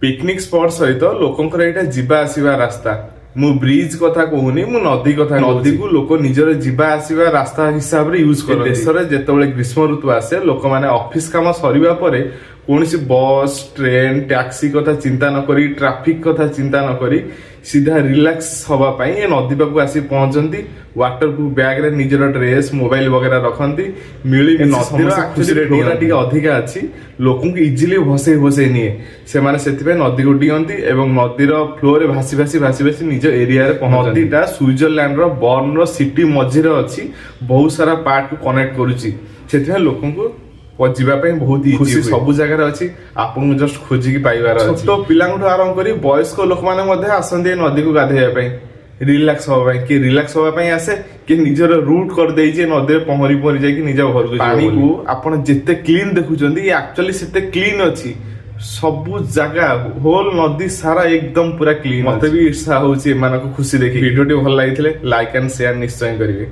Picnic spot सहित लोकंकर एटा जिबा आसीबा रास्ता मु ब्रिज कथा कहूनी मु नदी कथा नदी को लोक निजर जिबा आसीबा रास्ता हिसाब रे यूज करते देश रे जेतेबेले ग्रीष्म ऋतु आसे लोक माने ऑफिस काम सरीबा परे कोनसी बस ट्रेन टैक्सी कथा चिंता न करी ट्रैफिक कथा चिंता न करी सीधा रिलैक्स हवा पाई ए नदी पाखु आसी पहुंचंती वाटर प्रूफ बैग रे निजर ड्रेस मोबाइल वगैरह रखंती मिली नदीर खुशी रे ढोरा टिके अधिका अछि लोकन को इजीली भसे निए से माने सेति पे नदी को डियंती एवं नदीर फ्लो रे भासी निज एरिया रे पहुंचंती नदीटा स्विट्जरलैंड रो बर्न रो सिटी मझिरे अछि बहुत सारा पार्ट को कनेक्ट करूची सेति लोकन को जीवा बहुत खुशी सब जगह अच्छी आपन जस्ट खोजिकी पाइबार छोट पिला आरंभ कर वयस्क लोक मैंने आसती नदी को गाधेया रिलैक्स हवा कि रिलैक्स हवा आसे कि निजर रूट कर देइजे नदी पहरी पहरी जाकि निज घर को पानी को आपण जिते क्लीन देखुचंदी एक्चुअली सेते क्लीन अछि सब जगह होल नदी सारा एकदम पूरा क्लीन मते भी ईर्षा होउची एमानको खुशी देखि वीडियो टी भल लागिथिले लाइक एंड शेयर निश्चय करिवे।